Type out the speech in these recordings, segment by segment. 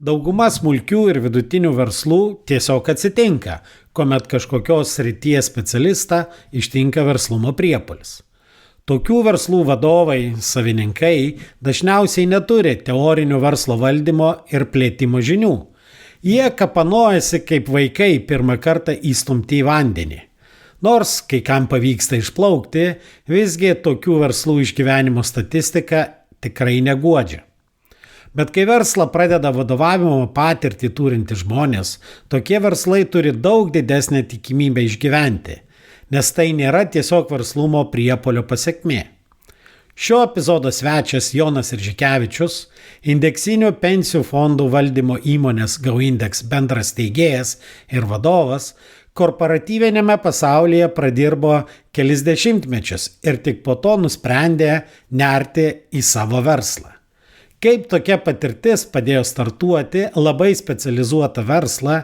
Dauguma smulkių ir vidutinių verslų tiesiog atsitinka, kuomet kažkokios srities specialistą ištinka verslumo priepuolis. Tokių verslų vadovai, savininkai dažniausiai neturi teorinių verslo valdymo ir plėtimo žinių. Jie kapanojasi kaip vaikai pirmą kartą įstumti į vandenį. Nors kai kam pavyksta išplaukti, visgi tokių verslų išgyvenimo statistika tikrai neguodžia. Bet kai verslą pradeda vadovavimo patirtį turinti žmonės, tokie verslai turi daug didesnę tikimybę išgyventi, nes tai nėra tiesiog verslumo priepuolio pasekmė. Šio epizodo svečias Jonas Iržikevičius, indeksinių pensijų fondų valdymo įmonės GoIndex bendras steigėjas ir vadovas, korporatyvinėme pasaulyje pradirbo kelis dešimtmečius ir tik po to nusprendė nerti į savo verslą. Kaip tokia patirtis padėjo startuoti labai specializuotą verslą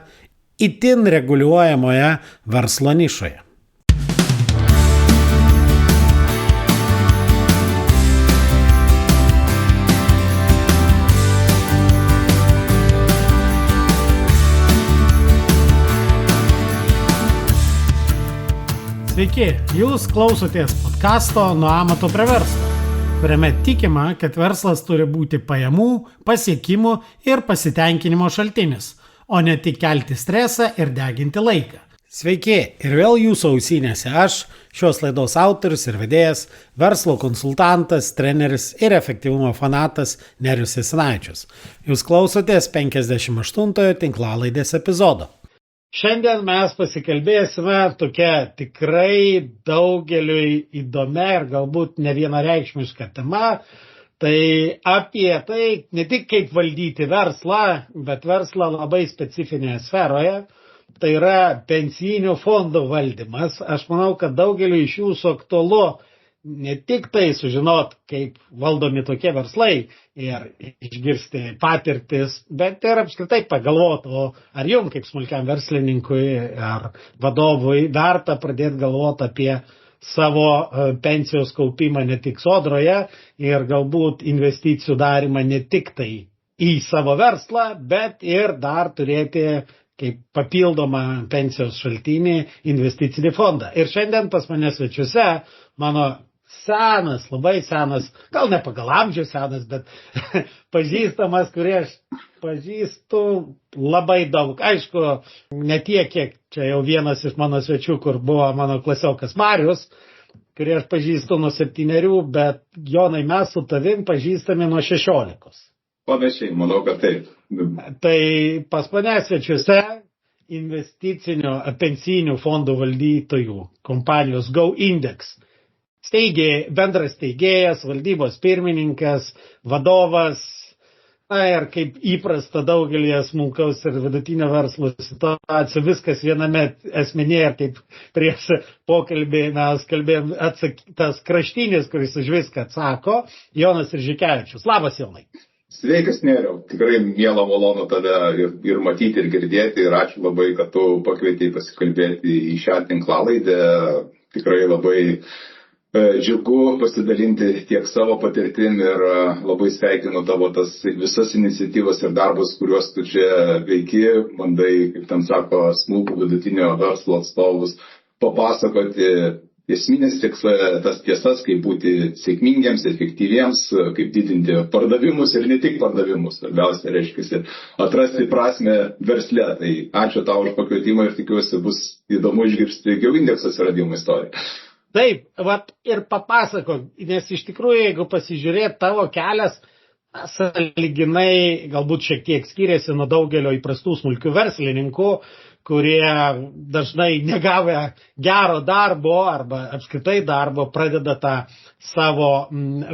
itin reguliuojamoje verslo nišoje. Sveiki, jūs klausotės podcasto Nuo amato prie verslo, kuriame tikima, kad verslas turi būti pajamų, pasiekimų ir pasitenkinimo šaltinis, o ne tik kelti stresą ir deginti laiką. Sveiki, ir vėl jūsų ausinėse aš, šios laidos autorius ir vedėjas, verslo konsultantas, treneris ir efektyvumo fanatas Nerijus Jasinaičius. Jūs klausotės 58-ojo tinklalaidės epizodo. Šiandien mes pasikalbėsime tokia tikrai daugeliui įdomia ir galbūt nevienareikšmiška tema. Tai apie tai ne tik kaip valdyti verslą, bet verslą labai specifinėje sferoje. Tai yra pensijinių fondų valdymas. Aš manau, kad daugeliui iš jūsų aktualu ne tik tai sužinot, kaip valdomi tokie verslai ir išgirsti patirtis, bet ir apskritai pagalvoti, o ar jums kaip smulkiam verslininkui ar vadovui verta pradėti galvoti apie savo pensijos kaupimą ne tik sodroje ir galbūt investicijų darimą ne tik tai į savo verslą, bet ir dar turėti kaip papildomą pensijos šaltinį investicinį fondą. Ir šiandien pas mane svečiuose mano senas, labai senas, gal ne pagal amžių senas, bet pažįstamas, kurį aš pažįstu labai daug. Aišku, ne tiek, kiek čia jau vienas iš mano svečių, kur buvo mano klasiokas Marius, kurį aš pažįstu nuo 7, bet Jonai, mes su tavim pažįstami nuo 16. Panašiai, manau, kad taip. Tai pas mane svečiuose investicinių pensijinių fondų valdytojų kompanijos GoIndex bendras steigėjas, valdybos pirmininkas, vadovas, ir kaip įprasta daugelį smulkaus ir vidutinio verslo situacijų, viskas viename asmenyje, kaip prieš pokalbį mes kalbėjom, tas kraštinis, kuris už viską atsako, Jonas Iržikevičius. Labas, Jonai. Sveikas, Neriau. Tikrai miela malonu tave ir matyti, ir girdėti, ir ačiū labai, kad tu pakvietei pasikalbėti į šią tinklalaidę. Tikrai labai džiugu pasidalinti tiek savo patirtim ir labai sveikinu tavo tas visas iniciatyvas ir darbus, kuriuos tu čia veiki, bandai, kaip ten sako, smulkų vidutinio verslo atstovus papasakoti esminės tas tiesas, kaip būti sėkmingiems, efektyviems, kaip didinti pardavimus ir ne tik pardavimus, svarbiausia reiškia atrasti prasmę versle. Tai ačiū tau už pakvietimą ir tikiuosi bus įdomu išgirsti GoIndex atsiradimo istoriją. Taip, ir papasakok, nes iš tikrųjų, jeigu pasižiūrėt, tavo kelias sąlyginai galbūt šiek tiek skiriasi nuo daugelio įprastų smulkių verslininkų, kurie dažnai negavę gero darbo arba apskritai darbo pradeda tą savo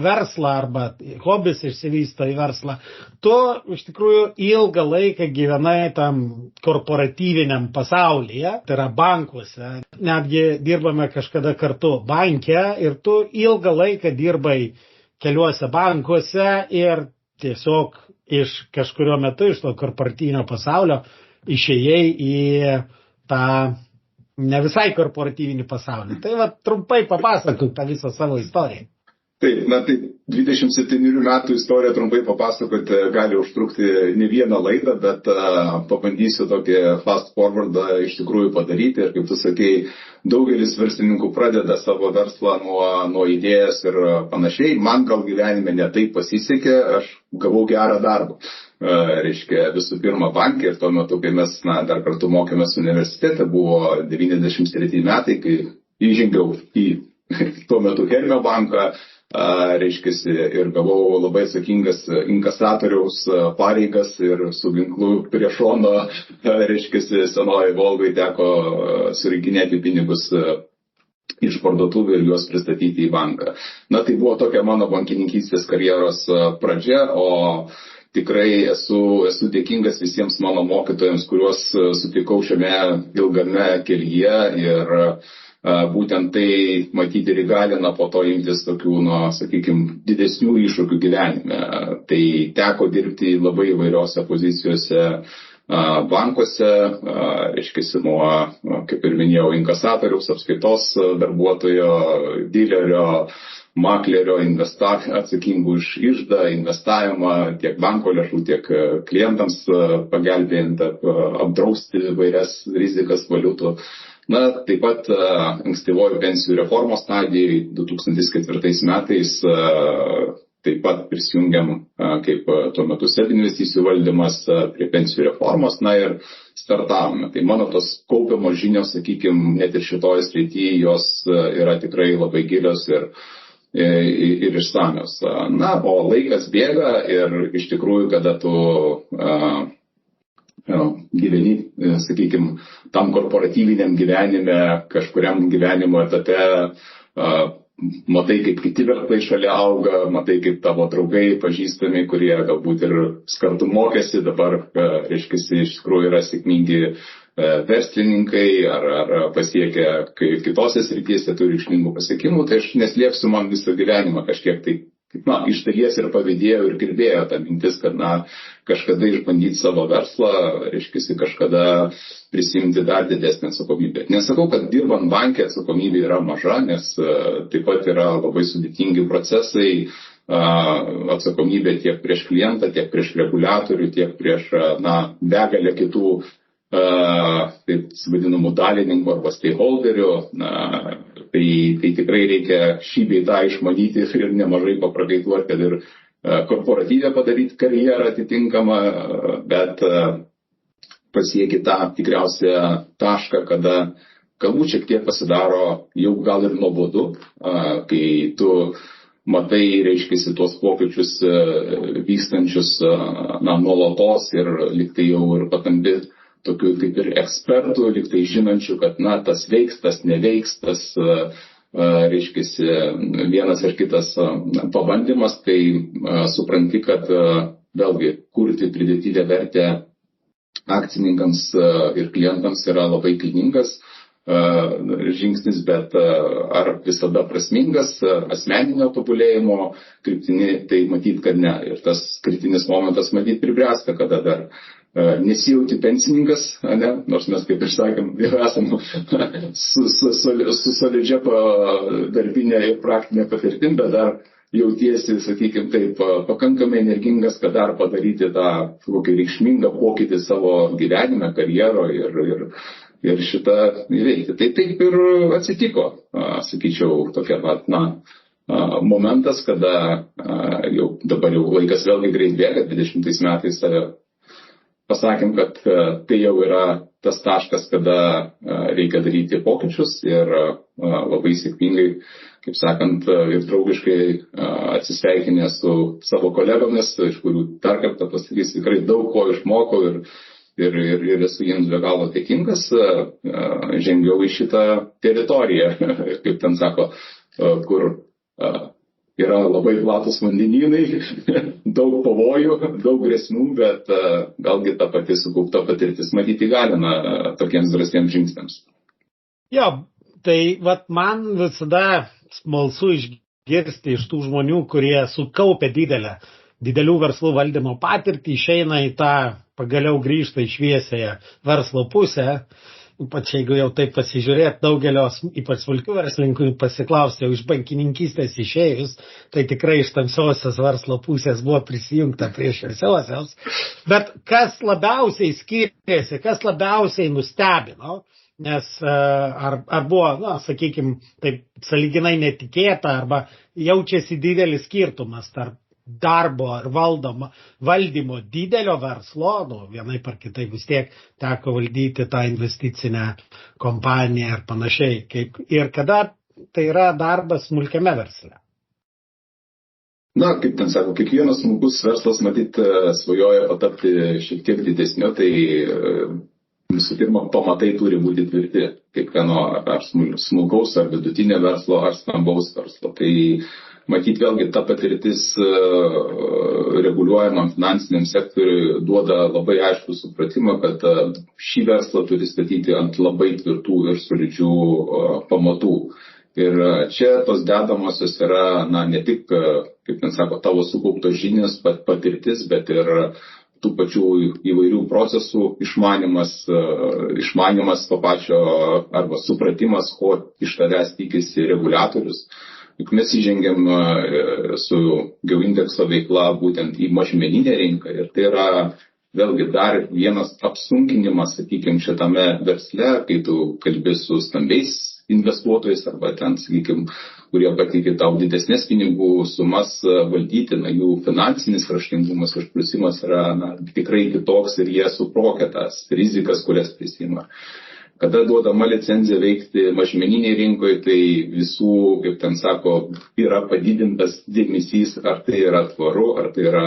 verslą arba hobis išsivysto į verslą. Tu iš tikrųjų ilgą laiką gyvenai tam korporatyviniam pasaulyje, tai yra bankuose. Netgi dirbame kažkada kartu banke ir tu ilgą laiką dirbai keliuose bankuose ir tiesiog iš kažkurio metu iš to korporatyvinio pasaulio išėjai į tą ne visai korporatyvinį pasaulį. Tai trumpai papasakok tą visą savo istoriją. Taip, tai 27 metų istoriją trumpai papasakoti gali užtrukti ne vieną laidą, bet pabandysiu tokį fast forwardą iš tikrųjų padaryti. Ir kaip tu sakei, daugelis verslininkų pradeda savo verslą nuo idėjos ir panašiai. Man gal gyvenime ne taip pasisekė, aš gavau gerą darbą. Reiškia, visų pirma bankė ir tuo metu, kai mes dar kartu mokėmės universitete, buvo 93 metai, kai įžengiau į tuo metu Hermio banką, reiškiasi, ir gavau labai atsakingas inkasatoriaus pareigas ir su ginklu prie šono, reiškiasi, senoji Volgai teko surinkinėti pinigus iš parduotuvių ir juos pristatyti į banką. Na, tai buvo tokia mano bankininkystės karjeros pradžia, o tikrai esu dėkingas visiems mano mokytojams, kuriuos sutikau šiame ilgame kelyje ir būtent tai matyti ir įgalina po to imtis tokių, sakykime, didesnių iššūkių gyvenime. Tai teko dirbti labai įvairiose pozicijose bankuose, reiškia, nuo, kaip ir minėjau, inkasatoriaus, apskaitos darbuotojo, dilerio, maklerio, atsakingų už iždą, investavimą, tiek banko lėšų, tiek klientams pagelbėjant apdrausti vairias rizikas valiutų. Na, taip pat ankstyvojo pensijų reformos stadijai 2004 metais taip pat prisijungiam kaip tuo metu SEB investicijų valdymas prie pensijų reformos, na ir startavome. Tai mano tos kaupiamos žinios, sakykime, net ir šitoje srityje, jos yra tikrai labai gilios ir išsamios. Na, o laikas bėga ir iš tikrųjų, kada tu gyveni, sakykime, tam korporatyviniam gyvenime, kažkuriam gyvenimo etape, matai, kaip kiti verslai šalia auga, matai, kaip tavo draugai, pažįstami, kurie galbūt ir kartu mokėsi, dabar, reiškia, iš tikrųjų yra sėkmingi verslininkai ar pasiekę kitose srityse turi reikšmingų pasiekimų, tai aš neslėpsiu, man visą gyvenimą kažkiek tai iš dalies ir pavydėjau ir girdėjau tą mintis, kad kažkada išbandyti savo verslą, reiškia, kažkada prisimti dar didesnį atsakomybę. Nesakau, kad dirbant bankė atsakomybė yra maža, nes taip pat yra labai sudėtingi procesai, atsakomybė tiek prieš klientą, tiek prieš reguliatorių, tiek prieš begalę kitų taip vadinamų dalininkų arba stakeholderių. Tai tikrai reikia šį bei tą išmanyti ir nemažai paprakaituoti, kad ir korporatyvę padaryti karjerą atitinkamą, bet pasieki tą tikriausią tašką, kada galbūt šiek tiek pasidaro jau gal ir nuobodu, kai tu matai, reiškia, tuos pokyčius vykstančius nuolatos ir liktai jau ir patambi tokių kaip ir ekspertų, liktai žinančių, kad tas veiks, tas neveiks, tas, reiškia, vienas ar kitas pabandymas, tai supranti, kad vėlgi kurti pridėtinę vertę akcininkams ir klientams yra labai kilningas žingsnis, bet ar visada prasmingas asmeninio tobulėjimo kryptimi, tai matyt, kad ne. Ir tas kritinis momentas matyt pribręsta, kada dar nesijauti pensininkas, ne? Nors mes, kaip ir sakėm, esam su solidžia darbinė ir praktinė patirtim, bet dar jautiesi, sakykime, taip pakankamai energingas, kad dar padaryti tą kokį reikšmingą pokytį savo gyvenime, karjeroje ir šitą įveikti. Tai taip ir atsitiko, sakyčiau, tokia momentas, kada dabar jau laikas vėlgi greit bėga, 20 metais pasakėm, kad tai jau yra tas taškas, kada reikia daryti pokyčius ir labai sėkmingai, kaip sakant, ir draugiškai atsisveikinę su savo kolegomis, iš kurių dar kartą pasakysiu, tikrai daug ko išmokau ir esu jiems be galo dėkingas, žengiau į šitą teritoriją, kaip ten sako, kur yra labai platus vandenynai, daug pavojų, daug grėsmių, bet galgi ta pati sukaupta patirtis matyti įgalina tokiems drąsiems žingsniams. Jo, tai man visada smalsu išgirsti iš tų žmonių, kurie sukaupia didelių verslų valdymo patirtį, išeina į tą, pagaliau grįžta į šviesiąją verslo pusę. ypač jeigu jau taip pasižiūrėt, daugelio, ypač smulkių verslininkų pasiklausti, jau iš bankininkystės išėjus, tai tikrai iš tamsiosios verslo pusės buvo prisijungta prie šviesiosios. Bet kas labiausiai skiriasi, kas labiausiai nustebino, nes ar buvo, sakykime, taip sąlyginai netikėta, arba jaučiasi didelis skirtumas tarp darbo ir valdymo didelio verslo, vienaip ar kitaip vis tiek teko valdyti tą investicinę kompaniją ir panašiai, ir kada tai yra darbas smulkiame versle. Na, kaip ten sako, kiekvienas smulkus verslas, matyt, svajoja patapti šiek tiek didesnio, tai visų pirma, pamatai turi būti tvirti, kiekvieno ar smulkaus, ar vidutinio verslo, ar stambaus verslo. Tai matyt, vėlgi ta patirtis reguliuojamam finansiniam sektoriui duoda labai aiškų supratimą, kad šį verslą turi statyti ant labai tvirtų ir solidžių pamatų. Ir čia tos dedamosios yra, ne tik, kaip ten sako, tavo sukauptos žinios, patirtis, bet ir tų pačių įvairių procesų išmanimas to pačio arba supratimas, ko iš tavęs tikisi reguliatorius. Juk mes įžengėm su GeoIndexo veikla būtent į mažmeninę rinką ir tai yra vėlgi dar vienas apsunkinimas, sakykime, šitame versle, kai tu kalbi su stambiais investuotojais arba ten, sakykime, kurie patikė tau didesnės pinigų sumas valdyti, jų finansinis raštingumas, išprusimas yra tikrai kitoks ir jie suprokia tas rizikas, kurias prisima. Kada duodama licenzija veikti mažmeniniai rinkoje, tai visų, kaip ten sako, yra padidintas dėmesys, ar tai yra tvaru, ar tai yra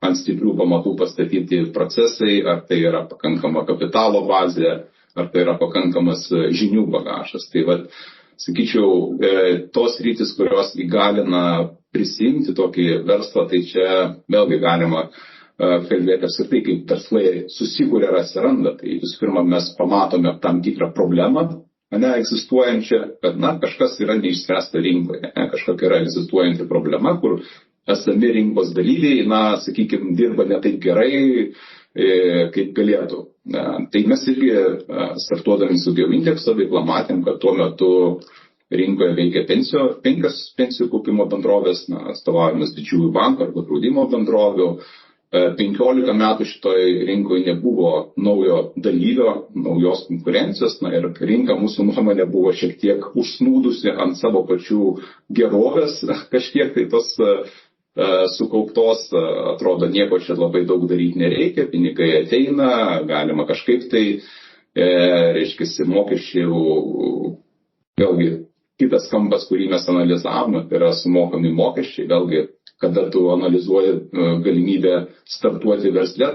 ant stiprių pamatų pastatyti procesai, ar tai yra pakankama kapitalo bazė, ar tai yra pakankamas žinių bagažas. Tai sakyčiau, tos rytis, kurios įgalina prisimti tokį verslą, tai čia vėlgi galima kalbėti apskritai, kaip verslai susikūrė ir atsiranda. Tai visų pirma, mes pamatome tam tikrą problemą, egzistuojančią, kad kažkas yra neišspręsta rinkoje, kažkokia yra egzistuojanti problema, kur esami rinkos dalyviai, sakykime, dirba ne taip gerai, kaip galėtų. Tai mes irgi startuodami su GeoIndexo veikla matėm, kad tuo metu rinkoje veikia penkios pensijų kaupimo bendrovės, atstovavimas didžiųjų bankų arba draudimo bendrovių. 15 metų šitoj rinkoje nebuvo naujo dalyvio, naujos konkurencijos, ir rinka mūsų nuomonė buvo šiek tiek užsnūdusi ant savo pačių gerovės, kažkiek tai tos sukauptos, atrodo, nieko čia labai daug daryti nereikia, pinigai ateina, galima kažkaip tai, reiškia, mokesčių, vėlgi, kitas kampas, kurį mes analizavome, tai yra sumokami mokesčiai, vėlgi, kada tu analizuoji galimybę startuoti versle,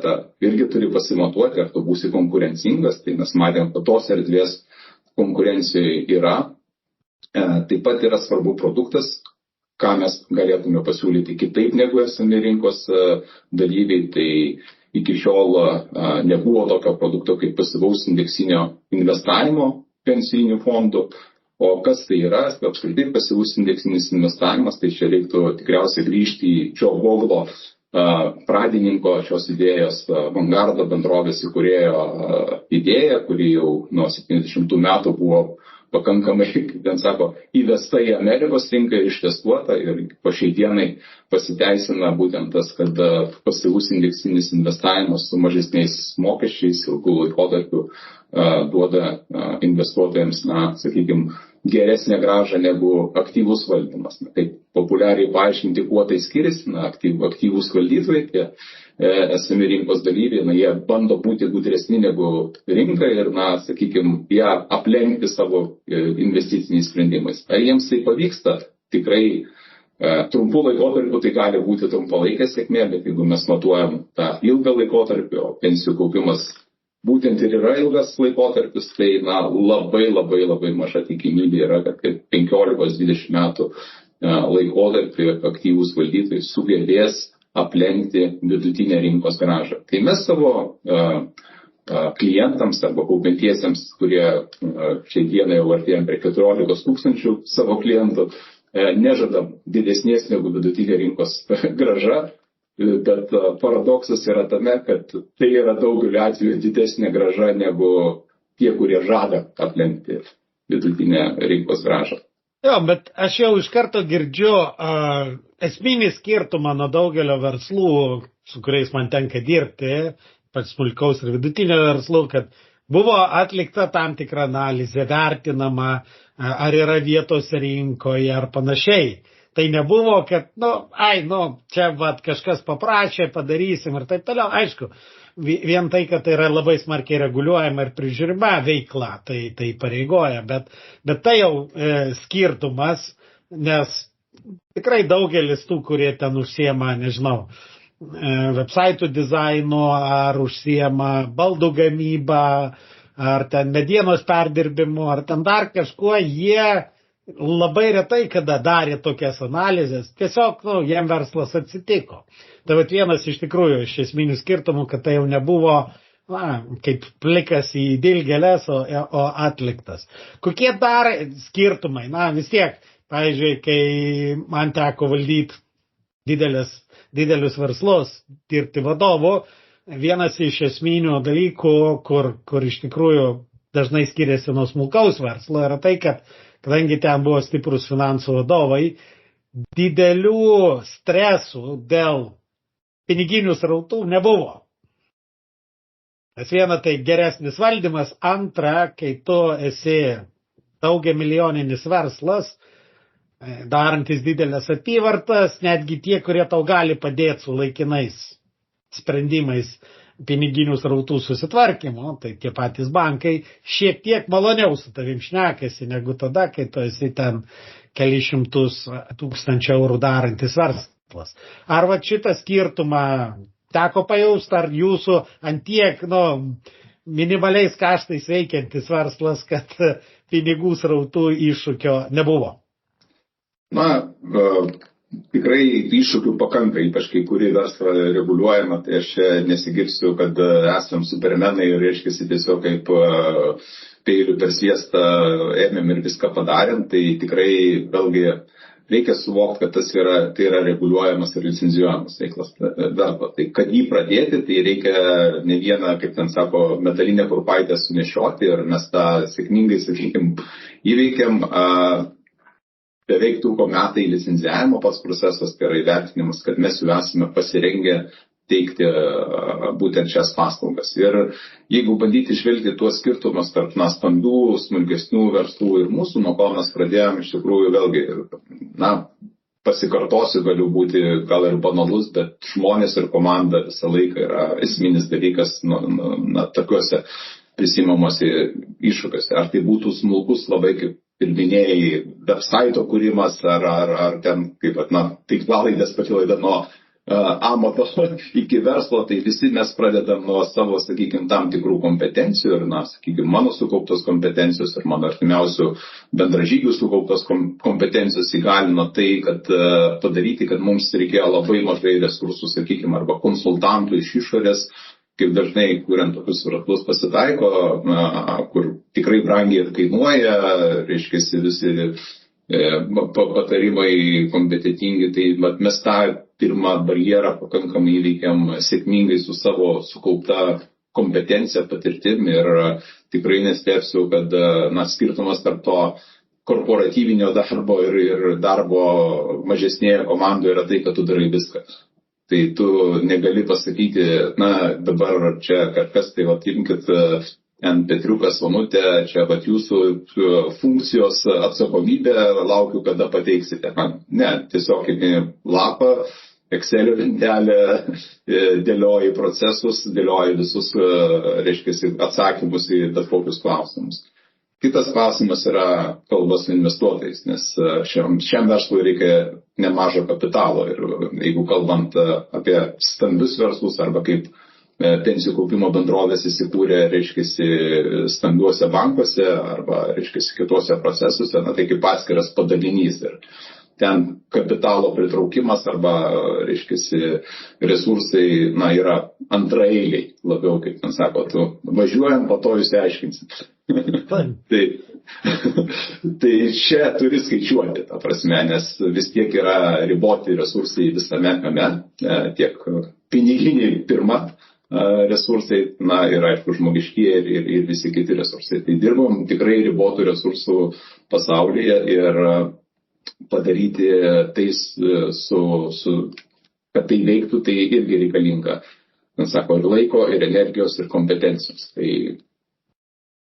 irgi turi pasimatuoti, ar tu būsi konkurencingas, tai mes matėm, kad tos erdvės konkurencijoje yra. Taip pat yra svarbu produktas, ką mes galėtume pasiūlyti kitaip negu esami rinkos dalyviai, tai iki šiol nebuvo tokio produkto kaip pasyvaus indeksinio investavimo pensijinių fondų. O kas tai yra, apskritai pasyvus indeksinis investavimas, tai čia reiktų tikriausiai grįžti į Joe Voglo pradininko šios idėjos, Vanguardo bendrovės įkūrėjo idėja, kuri jau nuo 70 metų buvo pakankamai, kaip ten sako, įvesta į Amerikos rinką ir ištestuota ir po šiai dienai pasiteisina būtent tas, kad pasyvus indeksinis investavimas su mažesniais mokesčiais ilgų laikotarpių duoda investuotojams, sakykime, geresnė grąža negu aktyvus valdymas. Taip populiariai paaiškinti, kuo tai skiriasi, aktyvūs valdytojai, tie esami rinkos dalyviai, jie bando būti gudresni negu rinka ir, sakykime, ją aplenkti savo investiciniais sprendimais. Ar jiems tai pavyksta? Tikrai trumpų laikotarpių tai gali būti trumpalaikė sėkmė, bet jeigu mes matuojam tą ilgą laikotarpį, o pensijų kaupimas būtent ir yra ilgas laikotarpis, tai labai maža tikimybė yra, kad 15-20 metų laikotarpį aktyvūs valdytojai sugebės aplenkti vidutinę rinkos grąžą. Tai mes savo klientams arba kaupiantiesiems, kurie šiai dienai jau artėjame prie 14 tūkstančių savo klientų, nežadam didesnės negu vidutinė rinkos grąža. Bet paradoksas yra tame, kad tai yra daugeliu atveju didesnė grąža negu tie, kurie žada aplenkti vidutinę rinkos grąžą. Jo, bet aš jau iš karto girdžiu esminį skirtumą nuo daugelio verslų, su kuriais man tenka dirbti, pats smulkaus ir vidutinio verslų, kad buvo atlikta tam tikra analizė, vertinama, ar yra vietos rinkoje ar panašiai. Tai nebuvo, kad, čia kažkas paprašė, padarysim ir taip toliau. Aišku, vien tai, kad tai yra labai smarkiai reguliuojama ir prižiūrima veikla, tai pareigoja, bet tai jau skirtumas, nes tikrai daugelis tų, kurie ten užsiema, nežinau, websaitų dizaino, ar užsiema baldų gamybą, ar ten medienos perdirbimu, ar ten dar kažkuo, jie labai retai kada darė tokias analizės, tiesiog, jiem verslas atsitiko. Tai vienas iš tikrųjų iš esminių skirtumų, kad tai jau nebuvo kaip plikas į dilgėlės, o atliktas. Kokie dar skirtumai? Vis tiek, pavyzdžiui, kai man teko valdyti didelius verslus, dirbti vadovu, vienas iš esminių dalykų, kur iš tikrųjų dažnai skiriasi nuo smulkaus verslo, yra tai, kad kadangi ten buvo stiprus finansų vadovai, didelių stresų dėl piniginių srautų nebuvo. Nes viena tai geresnis valdymas, antra, kai tu esi daugiamilijoninis verslas, darantis didelės apyvartas, netgi tie, kurie tau gali padėti su laikinais sprendimais piniginių srautų susitvarkymo, tai tie patys bankai šiek tiek maloniau su tavim šnekasi, negu tada, kai tu esi ten kelišimtus tūkstančių eurų darantis verslas. Ar šitą skirtumą teko pajausti, ar jūsų antiek, minimaliais kaštais veikiantis verslas, kad pinigų srautų iššūkio nebuvo? Tikrai iššūkių pakanka, ypač kai kuri verslą reguliuojama, tai aš nesigirsiu, kad esam supermenai ir reiškiasi tiesiog kaip peilių per sviestą ėmėm ir viską padarėm, tai tikrai vėlgi reikia suvokti, kad tai yra reguliuojamas ir licenzijuojamas veiklas verslas. Tai kad jį pradėti, tai reikia ne vieną, kaip ten sako, metalinę kurpaitę sunešioti ir mes tą sėkmingai, įveikėm. Beveik truko metai licenzijavimo pats procesas, tai yra įvertinimas, kad mes jau esame pasirengę teikti būtent šias paslaugas. Ir jeigu bandyti žvelgti tuos skirtumus tarp stambių, smulkesnių verslų ir mūsų, nuo ko mes pradėjome, iš tikrųjų vėlgi, pasikartosiu, galiu būti gal ir banalus, bet žmonės ir komanda visą laiką yra esminis dalykas tokiuose prisimamuose iššūkiuose. Ar tai būtų smulkus labai kaip ir minėjai, websaito kūrimas, ar ten, kaip tinklalaidės pati laida nuo amato iki verslo, tai visi mes pradedam nuo savo, tam tikrų kompetencijų ir, mano sukauptos kompetencijos ir mano artimiausių bendražygių sukauptos kompetencijos įgalino tai, kad padaryti, kad mums reikėjo labai mažai resursų, arba konsultantų iš išorės, kaip dažnai, kuriant tokius verslus pasitaiko, kur tikrai brangiai kainuoja, reiškiasi visi patarimai kompetitingi, tai mes tą pirmą barjerą pakankamai įveikėm sėkmingai su savo sukaupta kompetencija, patirtim ir tikrai nestepsiu, kad skirtumas tarp to korporatyvinio darbo ir darbo mažesnėje komandoje yra tai, kad tu darai viską. Tai tu negali pasakyti, dabar čia kažkas, tai imkit Petriukas, Vanutė, čia jūsų funkcijos atsakomybė, laukiu, kada pateiksite. Ne, tiesiog lapą, Excelio lentelę, dėlioji procesus, dėlioji visus, reiškia, atsakymus į bet kokius klausimus. Kitas klausimas yra kalba su investuotojais, nes šiam verslui reikia nemažo kapitalo ir jeigu kalbant apie stambius verslus arba kaip pensijų kaupimo bendrovės įsikūrė, reiškia, stambiuose bankuose arba, reiškia, kitose procesuose, tai kaip atskiras padalinys ir ten kapitalo pritraukimas arba, reiškia, resursai, yra antraeiliai labiau, kaip ten sako, tu važiuojam, po to jūs aiškinsit. Tai čia turi skaičiuoti, ta prasme, nes vis tiek yra riboti resursai visame kame, tiek piniginiai pirma, resursai, na ir aišku žmogiškieji ir visi kiti resursai. Tai dirbom tikrai ribotų resursų pasaulyje ir padaryti tai, kad tai veiktų, tai irgi reikalinga, sako, ir laiko, ir energijos, ir kompetencijos. Tai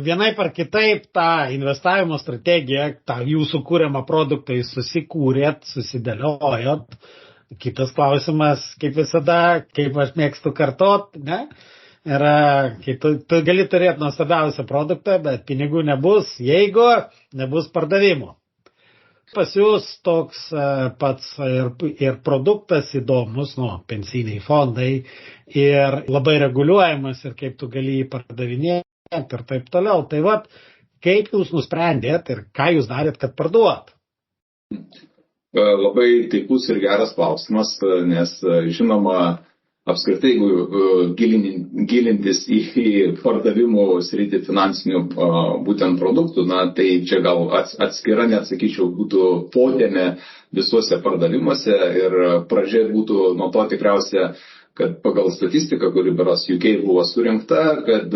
vienaip ar kitaip tą investavimo strategiją, tą jūsų kūriamą produktą jūs susikūrėt, susidėliojot. Kitas klausimas, kaip visada, kaip aš mėgstu kartot, ne? Yra, kai tu gali turėti nuostabiausią produktą, bet pinigų nebus, jeigu nebus pardavimų. Pas jūs toks pats ir produktas įdomus, pensiniai fondai, ir labai reguliuojamas, ir kaip tu gali jį pardavinėti ir taip toliau. Tai vat, kaip jūs nusprendėt ir ką jūs darėt, kad parduot? Labai taikus ir geras klausimas, nes žinoma, apskritai, jeigu gilintis į pardavimų sritį finansinių būtent produktų, na, tai čia gal atskira, net sakyčiau, būtų podėmė visuose pardavimuose ir pradžia būtų nuo to tikriausia, kad pagal statistiką, kuri beros UK buvo surinkta, kad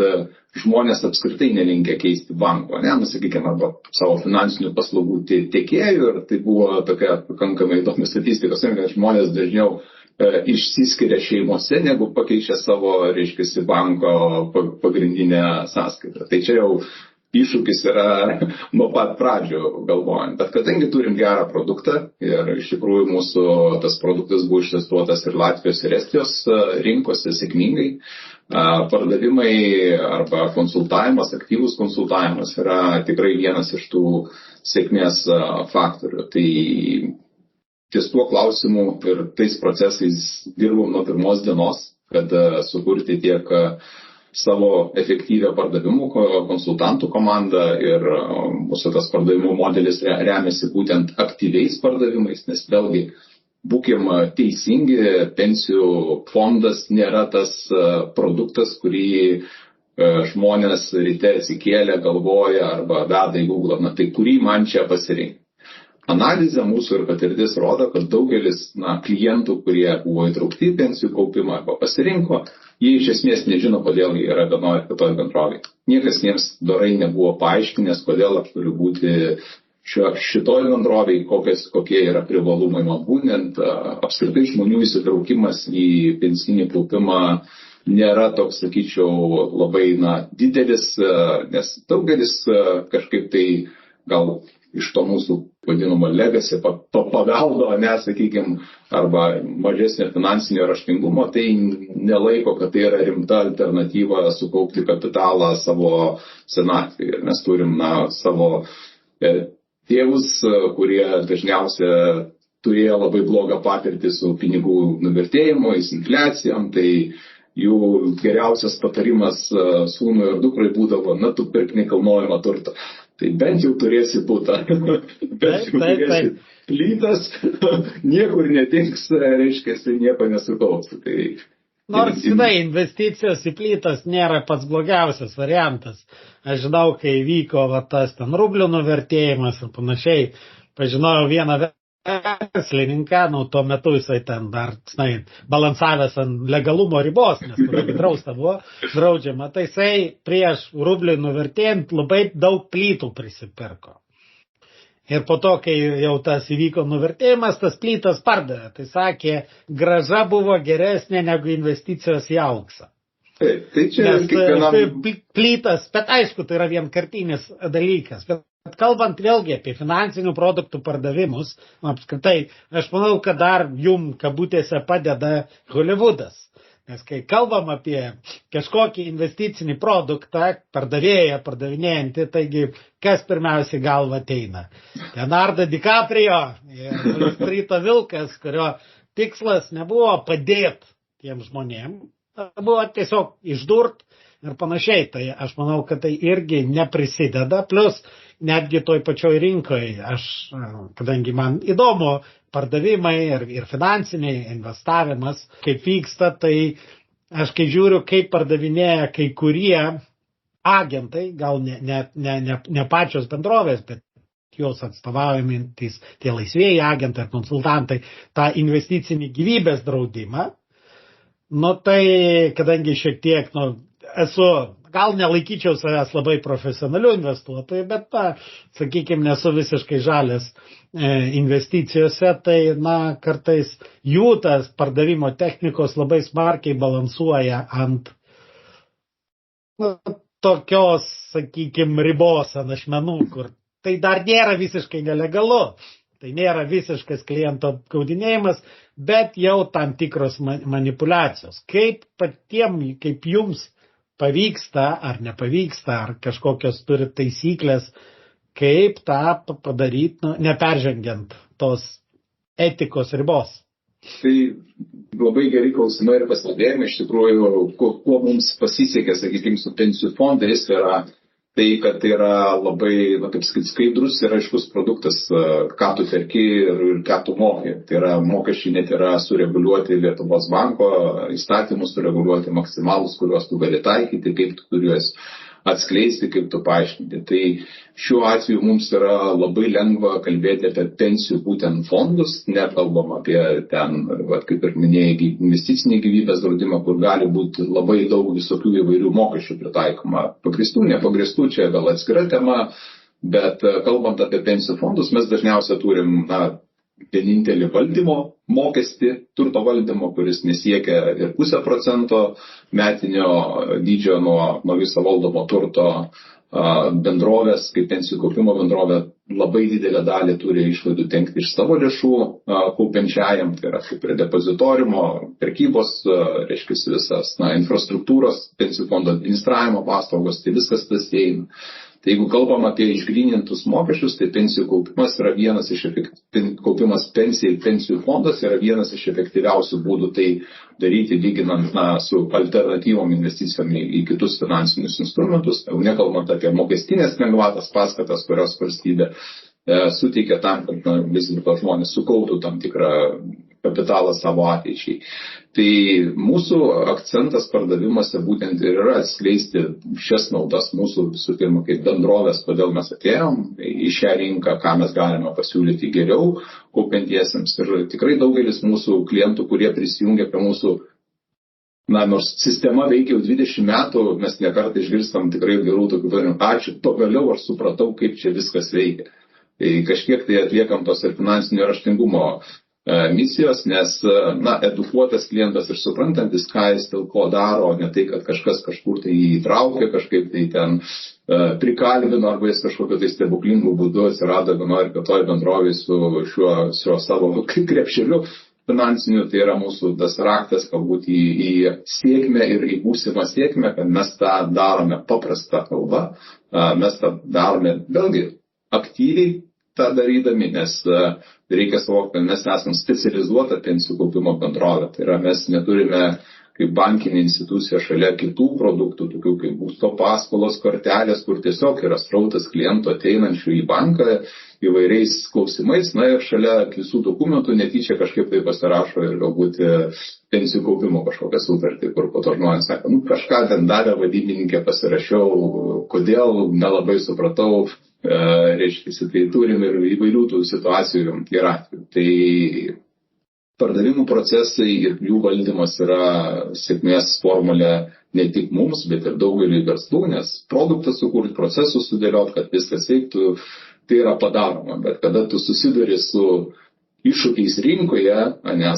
žmonės apskritai nelinkia keisti banko, ne, sakykime, arba savo finansinių paslaugų tiekėjų, ir tai buvo tokia pakankamai įdomi statistika, kad žmonės dažniau išsiskiria šeimose, negu pakeičia savo, reiškia, banko pagrindinę sąskaitą. Tai čia jau iššūkis yra nuo pat pradžio galvojant. Bet kadangi turim gerą produktą ir iš tikrųjų mūsų tas produktas buvo ištestuotas ir Latvijos ir Estijos rinkose sėkmingai, pardavimai arba konsultavimas, aktyvus konsultavimas yra tikrai vienas iš tų sėkmės faktorių. Tai ties tuo klausimu ir tais procesais dirbom nuo pirmos dienos, kad sukurti tiek savo efektyvią pardavimų konsultantų komandą ir mūsų tas pardavimų modelis remiasi būtent aktyviais pardavimais, nes vėlgi būkim teisingi, pensijų fondas nėra tas produktas, kurį žmonės ryte atsikėlė, galvoja arba veda į Google, na tai kurį man čia pasirinkti. Analizė mūsų ir patirtis rodo, kad daugelis klientų, kurie buvo įtraukti į pensijų kaupimą arba pasirinko, jie iš esmės nežino, kodėl jie yra vienoje ar kitoje bendrovėje. Niekas jiems dorai nebuvo paaiškinęs, kodėl aš turiu būti šitoje bendrovėje, kokie yra privalumai man būtent. Apskritai žmonių įsitraukimas į pensinį kaupimą nėra toks, sakyčiau, labai didelis, nes daugelis kažkaip tai gal iš to mūsų vadinamo legacy paveldo, sakykime, arba mažesnio finansinio raštingumo, tai nelaiko, kad tai yra rimta alternatyva sukaupti kapitalą savo senatvėje. Mes turim savo tėvus, kurie dažniausia turėjo labai blogą patirtį su pinigų nuvertėjimu, infliacijom, tai jų geriausias patarimas sūnui ir dukrai būdavo, tu pirk nekilnojamą turtą. Tai bent jau turėsi butą, bent jau turėsi plytas, niekur nedings, reiškia, nieko nesukaupsi. Tai nors investicijos į plytas nėra pats blogiausias variantas. Aš žinau, kai vyko tas ten rublių nuvertėjimas ir panašiai, pažinojau vieną verslininką, tuo metu jisai ten dar balansavęs ant legalumo ribos, nes drausta buvo, draudžiama, tai jisai prieš rublių nuvertėjant labai daug plytų prisipirko. Ir po to, kai jau tas įvyko nuvertėjimas, tas plytas pardavė. Tai sakė, grąža buvo geresnė negu investicijos į auksą. Taip, tai čia kiekvienam plytas, bet aišku, tai yra vienkartinis dalykas. Bet kalbant vėlgi apie finansinių produktų pardavimus, apskritai, aš manau, kad dar jum kabutėse padeda Hollywoodas. Nes kai kalbam apie kažkokį investicinį produktą, pardavėją, pardavinėjantį, taigi kas pirmiausiai galva ateina? Leonardo DiCaprio ir Streeto Vilkas, kurio tikslas nebuvo padėti tiem žmonėm, buvo tiesiog išdurt ir panašiai. Tai aš manau, kad tai irgi neprisideda. Plus, netgi toj pačioj rinkoje, kadangi man įdomu pardavimai ir finansiniai investavimas, kaip vyksta, tai aš kai žiūriu, kaip pardavinėja kai kurie agentai, gal ne pačios bendrovės, bet jos atstovaujantys tie laisvieji agentai ir konsultantai, tą investicinį gyvybės draudimą, Nu, tai, kadangi šiek tiek, esu, gal nelaikyčiau savęs labai profesionaliu investuotoju, bet, sakykime, nesu visiškai žalės investicijose, tai, kartais jų tas pardavimo technikos labai smarkiai balansuoja ant tokios, sakykime, ribos ant ašmenų, kur tai dar nėra visiškai nelegalu. Tai nėra visiškas kliento apgaudinėjimas, bet jau tam tikros manipulacijos. Kaip jums pavyksta ar nepavyksta, ar kažkokios turi taisyklės, kaip tą padaryti, neperžengiant tos etikos ribos. Tai labai geri klausimai ir pastebėjimai, iš tikrųjų, kuo mums pasisekė, sakykime, su pensijų fondais, yra tai, kad tai yra labai, kaip sakyti, skaidrus ir aiškus produktas, ką tu perki ir ką tu moki. Tai yra mokesčiai net yra sureguliuoti Lietuvos banko, įstatymus sureguliuoti maksimalus, kuriuos tu gali taikyti, kaip tu turi juos atskleisti, kaip tu paaiškinti. Tai šiuo atveju mums yra labai lengva kalbėti apie pensijų būtent fondus, nekalbam apie ten, kaip ir minėjai, investicinį gyvybės draudimą, kur gali būti labai daug visokių įvairių mokesčių pritaikoma. Pagristų, nepagristų, čia gal atskira tema, bet kalbant apie pensijų fondus, mes dažniausiai turim, vienintelį valdymo mokestį, turto valdymo, kuris nesiekia ir 0,5% metinio dydžio nuo viso valdomo turto. Bendrovės, kaip pensijų kaupimo bendrovė, labai didelę dalį turi išlaidų tenkti iš savo lėšų kaupiančiajam, tai yra kaip ir depozitorimo, prekybos, reiškia visas infrastruktūros, pensijų fondo administravimo paslaugos, tai viskas tas eina. Tai jeigu kalbam apie išgrynintus mokesčius, tai pensijų kaupimas yra vienas iš kaupimas pensijai, pensijų fondas yra vienas iš efektyviausių būdų tai daryti, lyginant su alternatyvom investicijom į kitus finansinius instrumentus, jau nekalbant apie mokestinės lengvatas, paskatas, kurios valstybė suteikia tam, kad vis dėlto žmonės sukauptų tam tikrą kapitalą savo ateičiai. Tai mūsų akcentas pardavimuose būtent ir yra atskleisti šias naudas mūsų visų pirma kaip bendrovės, kodėl mes atėjom į šią rinką, ką mes galime pasiūlyti geriau kaupiantiesiems. Ir tikrai daugelis mūsų klientų, kurie prisijungia prie mūsų, nors sistema veikia jau 20 metų, mes nekartą išgirstam tikrai gerų tokių variantų. Ačiū, pagaliau aš supratau, kaip čia viskas veikia. Tai kažkiek tai atliekam tos ir finansinio raštingumo misijos, nes, edukuotas klientas ir suprantantis, ką jis dėl ko daro, ne tai, kad kažkas kažkur tai įtraukė, kažkaip tai ten prikalbino, arba jis kažkokio tai stebuklingų būdų atsirado vienoje ir kitoje bendrovėje su šiuo savo krepšeliu finansiniu, tai yra mūsų tas raktas, galbūt į sėkmę ir į būsimą sėkmę, kad mes tą darome paprastą kalbą, mes tą darome vėlgi aktyviai, tą darydami, nes reikia suvokti, kad mes esame specializuota pensijų kaupimo bendrovė. Tai yra, mes neturime kaip bankinė institucija šalia kitų produktų, tokių kaip būsto paskolos kortelės, kur tiesiog yra srautas klientų ateinančių į banką įvairiais klausimais, ir šalia visų dokumentų netyčia kažkaip tai pasirašo ir galbūt pensijų kaupimo kažkokią sutartį, kur po to žmonės sako, kažką ten davė vadybininkė, pasirašiau, kodėl, nelabai supratau. Reiškia, tai turim ir įvairių tų situacijų ir atvejų. Tai pardavimų procesai ir jų valdymas yra sėkmės formulė ne tik mums, bet ir daugeliui verslų, nes produktą sukurti, procesus sudėlioti, kad viskas veiktų, tai yra padaroma. Bet kada tu susiduri su iššūkiais rinkoje,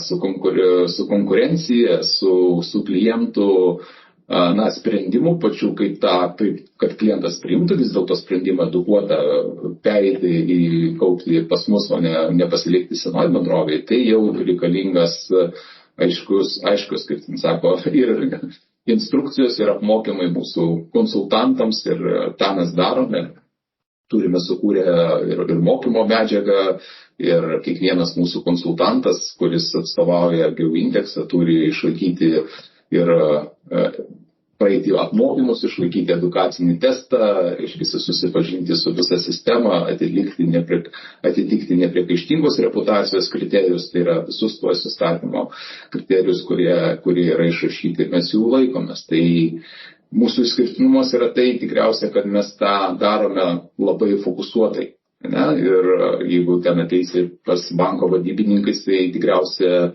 su konkurencija, su klientų sprendimų pačių, kad klientas priimtų vis dėlto sprendimą edukuotą pereiti į kaupti pas mus, o ne pasilikti senoje bendrovėje. Tai jau reikalingas aiškus, kaip ten sako, ir instrukcijos ir apmokymai mūsų konsultantams ir tą mes darome. Turime sukūrę ir mokymo medžiagą ir kiekvienas mūsų konsultantas, kuris atstovauja GeoIndeksą, turi išlaikyti ir praeiti apmokymus, išlaikyti edukacinį testą, susipažinti su visa sistema, atitikti nepriekaištingos reputacijos kriterijus, tai yra visus tuos įstatymo kriterijus, kurie yra išrašyti, mes jų laikomės. Tai mūsų išskirtinumas yra tai tikriausiai, kad mes tą darome labai fokusuotai. Ir jeigu ten ateisi pas banko vadybininkais, tai tikriausiai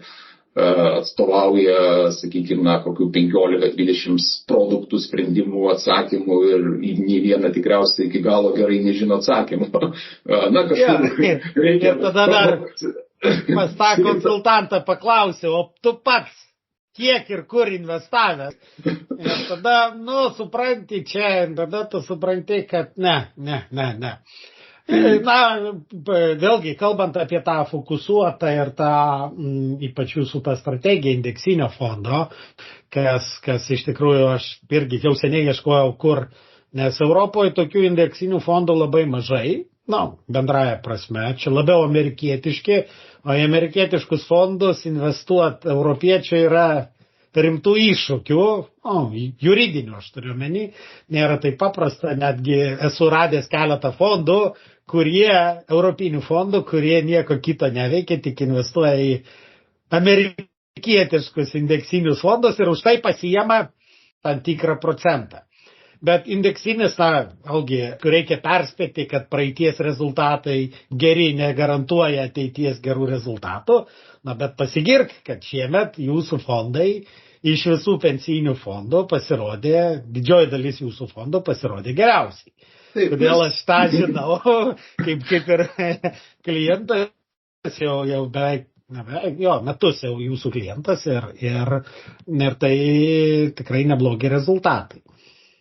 atstovauja, sakykime, kokių 15-20 produktų, sprendimų, atsakymų ir nei vieną tikriausiai iki galo gerai nežino atsakymą. Na, kažkur reikia. Ir tada dar pas tą konsultantą paklausiau, o tu pats kiek ir kur investavęs. Ir tada, supranti čia, tada tu supranti, kad ne. Na, vėlgi, kalbant apie tą fokusuotą ir tą, ypač jūsų tą strategiją indeksinio fondo, kas iš tikrųjų aš irgi jau seniai ieškojau kur, nes Europoje tokių indeksinių fondų labai mažai, bendraja prasme, čia labiau amerikietiški, o į amerikietiškus fondus investuoti europiečiai yra rimtų iššūkių, juridinių aš turiu omeny, nėra taip paprasta, netgi esu radęs keletą fondų, europinių fondų, kurie nieko kito neveikia, tik investuoja į amerikietiškus indeksinius fondus ir už tai pasijama tam tikrą procentą. Bet indeksinis, vėlgi, reikia perspėti, kad praeities rezultatai geri negarantuoja ateities gerų rezultatų, bet pasigirk, kad šiemet jūsų fondai iš visų pensijinių fondų pasirodė, didžioji dalis jūsų fondų pasirodė geriausiai. Todėl aš tą žinau, kaip ir klientas jau beveik, metus jau jūsų klientas ir tai tikrai neblogi rezultatai.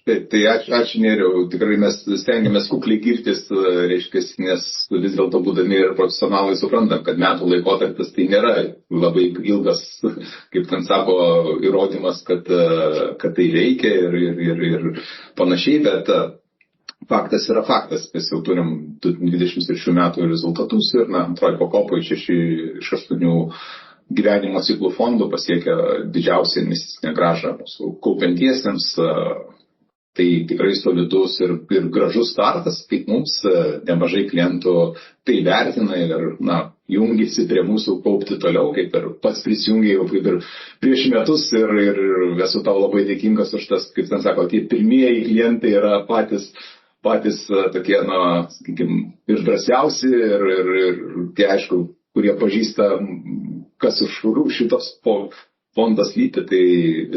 Tai ačiū Nėriau, tikrai mes stengiamės kukliai girtis, reiškia, nes vis dėlto būdami ir profesionalai suprantam, kad metų laikotarpis tai nėra labai ilgas, kaip ten sako, įrodymas, kad tai veikia ir panašiai, bet faktas yra faktas, mes jau turim 23 metų rezultatus ir antroji pakopoje 6 iš 8 gyvenimo ciklų fondų pasiekia didžiausią investicinę grąžą mūsų kaupiantiesiems. Tai tikrai solidus ir gražus startas, kaip mums nemažai klientų tai vertina ir jungiasi prie mūsų kaupti toliau, kaip ir pats prisijungiai jau kaip ir prieš metus ir esu tau labai dėkingas už tas, kaip ten sako, tie pirmieji klientai yra patys tokie, sakykime, ir drąsiausi ir tie, aišku, kurie pažįsta, kas už šitos fondas lypi, tai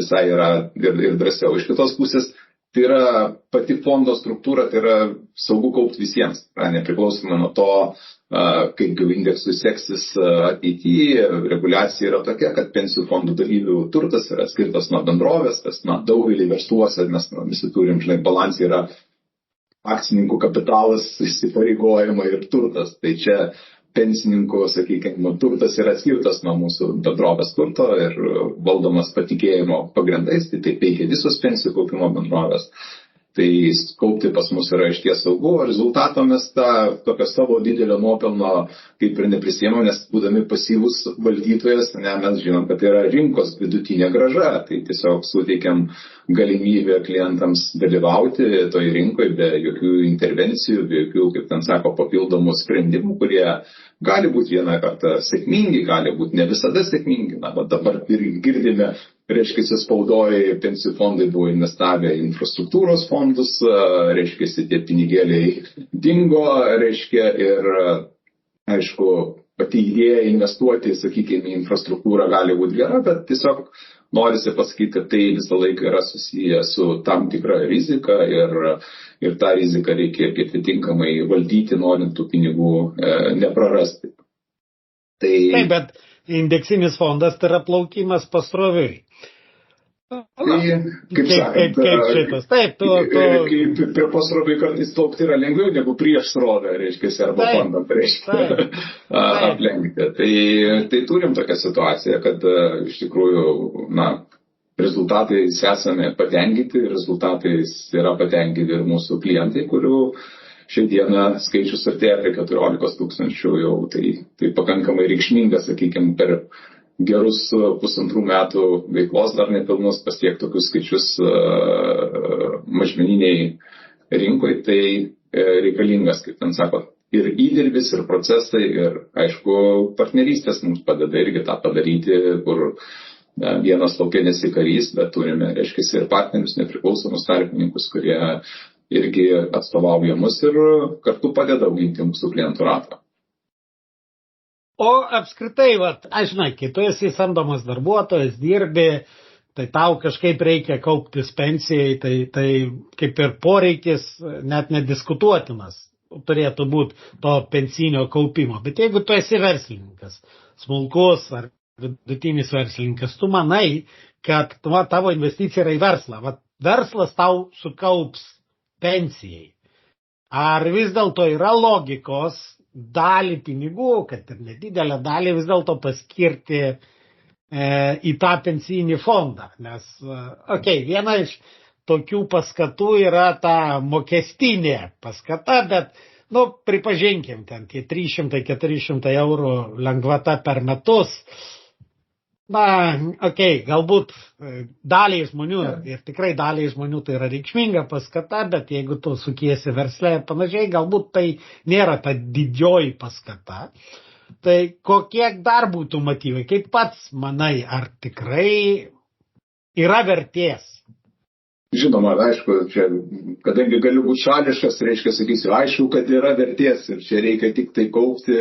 visai yra ir drąsiau. Iš kitos pusės, tai yra pati fondo struktūra, tai yra saugu kaupti visiems, nepriklausomai nuo to, kaip jau indeksui seksis ateityje. Reguliacija yra tokia, kad pensijų fondų dalyvių turtas yra skirtas nuo bendrovės, kas daugelį versluose mes visi turim, balansai yra akcininkų kapitalas, įsipareigojimai ir turtas. Tai čia pensininkų, sakykime, turtas yra atskirtas nuo mūsų bendrovės turto ir valdomas patikėjimo pagrindais, tai taip veikia visos pensijų kaupimo bendrovės. Tai kaupti pas mus yra išties saugu, o rezultato mes tokio savo didelio nuopelno kaip ir neprisiemam, nes būdami pasyvus valdytojas, mes žinom, kad tai yra rinkos vidutinė grąža, tai tiesiog suteikiam galimybę klientams dalyvauti toj rinkoje be jokių intervencijų, be jokių, kaip ten sako, papildomų sprendimų, kurie gali būti vieną kartą sėkmingi, gali būti ne visada sėkmingi. Dabar ir girdime, reiškia, spaudoje pensijų fondai buvo investavę į infrastruktūros fondus, reiškia, tie pinigėliai dingo, reiškia, ir aišku, pati idėja investuoti, sakykime, į infrastruktūrą gali būti gera, bet tiesiog norisi pasakyti, kad tai visą laiką yra susiję su tam tikra rizika ir tą riziką reikia atitinkamai valdyti, norint tų pinigų neprarasti. Taip, bet indeksinis fondas tai yra plaukimas pasroviui. Kaip sakant, prie pasroviui kartais plaukti yra lengviau negu prieš srovę, reiškia, arba bandant, reiškia, aplenkti. Tai turim tokią situaciją, kad iš tikrųjų, rezultatais esame patenkinti, rezultatais yra patenkinti ir mūsų klientai, kurių šią dieną skaičius artėja prie 14 000 jau, tai pakankamai reikšminga, sakykime, per gerus 1,5 metų veiklos dar nepilnus pasiekti tokius skaičius mažmeniniai rinkoje, tai reikalingas, kaip ten sako, ir įdirbis, ir procesai, ir aišku, partnerystės mums padeda irgi tą padaryti, kur vienas laukia nesikarys, bet turime, reiškia, ir partnerius, nepriklausomus tarpininkus, kurie irgi atstovauja mus ir kartu padeda auginti mūsų klientų ratą. O apskritai, aš žinai, kai tu esi samdomas darbuotojas, dirbi, tai tau kažkaip reikia kauptis pensijai, tai kaip ir poreikis net nediskutuotinas turėtų būti to pensinio kaupimo. Bet jeigu tu esi verslininkas, smulkus ar vidutinis verslininkas, tu manai, kad tavo investicija yra į verslą. Verslas tau sukaups pensijai. Ar vis dėlto yra logikos dalį pinigų, kad ir nedidelę dalį vis dėlto paskirti į tą pensinį fondą? Nes, viena iš tokių paskatų yra ta mokestinė paskata, bet, pripažinkim, ten tie 300-400 eurų lengvata per metus. Galbūt daliai žmonių, ir tikrai daliai žmonių tai yra reikšminga paskata, bet jeigu tu sukiesi versle ir panašiai, galbūt tai nėra ta didžioji paskata. Tai kokie dar būtų motyvai? Kaip pats manai, ar tikrai yra vertės? Žinoma, aišku, čia, kadangi galiu būti šališkas, reiškia, sakysiu, aišku, kad yra vertės ir čia reikia tik tai kaupti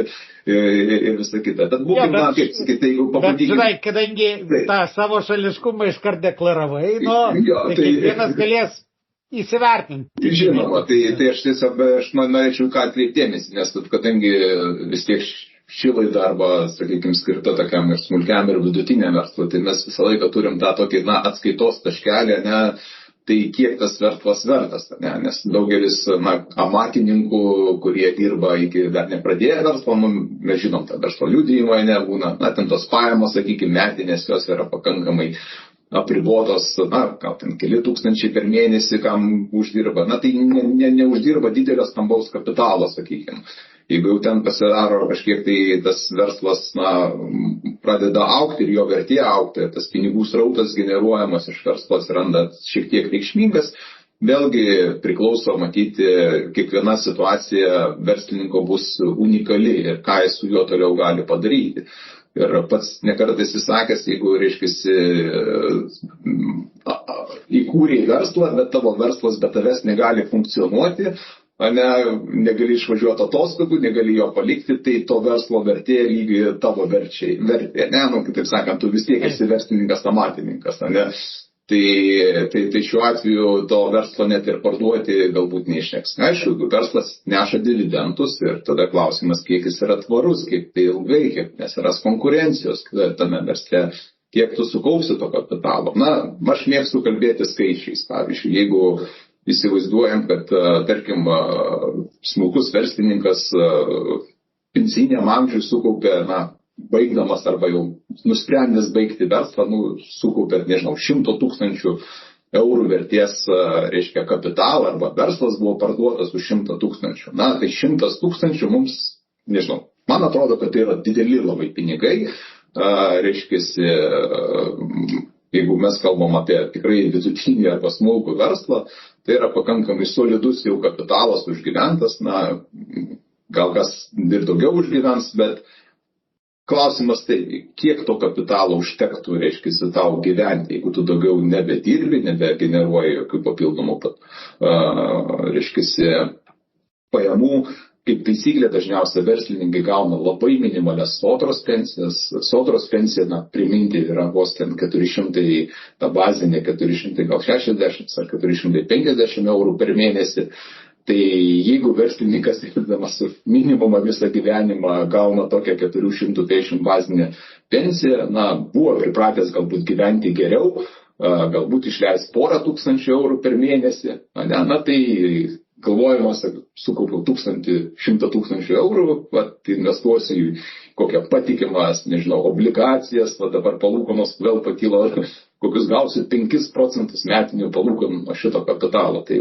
ir visą kitą. Tad būkime, kaip sakyti, jeigu pabandykime. Bet, žinai, kadangi tą savo šališkumą iškart deklaravai, tai kiekvienas galės įsivertinti. Žinoma, tai aš tiesiog, aš norėčiau ką atkreiptėmėsi, nes kadangi vis tiek ši laida arba, sakykime, skirta tokiam ir smulkiam ir vidutiniam verslui, tai mes visą laiką turim tą tokį, atskaitos taškelį, tai kiek tas verslas vertas, nes daugelis amatininkų, kurie dirba iki dar nepradėję verslo, mes žinom, tą verslo liudijimą nebūna, ten tos pajamos, sakykime, metinės, jos yra pakankamai apribotos, gal ten keli tūkstančiai per mėnesį, kam uždirba, tai neuždirba didelio stambaus kapitalo, sakykime. Jeigu jau ten pasidaro kažkiek tai tas verslas pradeda augti ir jo vertė augti, tas pinigų srautas generuojamas iš verslo atsiranda šiek tiek reikšmingas, vėlgi priklauso matyti, kiekviena situacija verslininko bus unikali ir ką jis su juo toliau gali padaryti. Ir pats nekartais įsakęs, jeigu, reiškiasi, įkūrei verslą, bet tavo verslas be tavęs negali funkcionuoti, negali išvažiuoti atostogų, negali jo palikti, tai to verslo vertė lygiai tavo vertė. Kitaip sakant, tu vis tiek esi verslininkas, amatininkas, Tai šiuo atveju to verslo net ir parduoti galbūt neišneks. Aišku, jeigu verslas neša dividendus ir tada klausimas, kiek jis yra tvarus, kiek tai ilgai, kiek nesiras konkurencijos tame versle, kiek tu sukaupsi to kapitalo. Aš mėgstu kalbėti skaičiais. Pavyzdžiui, jeigu įsivaizduojam, kad, tarkim, smulkus verslininkas pensiniam amžiui sukaupė, baigdamas arba jau nusprendęs baigti verslą, sukaupė, 100 000 eurų vertės, reiškia, kapitalą arba verslas buvo parduotas už 100 000. Tai 100 000 mums, man atrodo, kad tai yra dideli labai pinigai, reiškiasi, jeigu mes kalbam apie tikrai vidutinį arba smulkų verslą, tai yra pakankamai solidus jau kapitalas užgyventas, gal kas ir daugiau užgyvens, bet klausimas tai, kiek to kapitalo užtektų, reiškia, tau gyventi, jeigu tu daugiau nebedirbi, nebegeneruoji jokių papildomų, reiškia, pajamų. Kaip taisyklė, dažniausiai verslininkai gauna labai minimalias sodros pensijas. Sodros pensija, priminti, yra vos ten 400, ta bazinė 460 ar 450 eurų per mėnesį. Tai jeigu verslininkas, dirbdamas minimumą visą gyvenimą, gauna tokią 450 bazinę pensiją, buvo pripratęs galbūt gyventi geriau, galbūt išleis porą tūkstančių eurų per mėnesį, tai galvojimas, sukaupiau 100 000 eurų, investuosiu į kokią patikimas, obligacijas, dabar palūkanos vėl pakilo, kokius gausiu 5% metinių palūkanų nuo šito kapitalo. Tai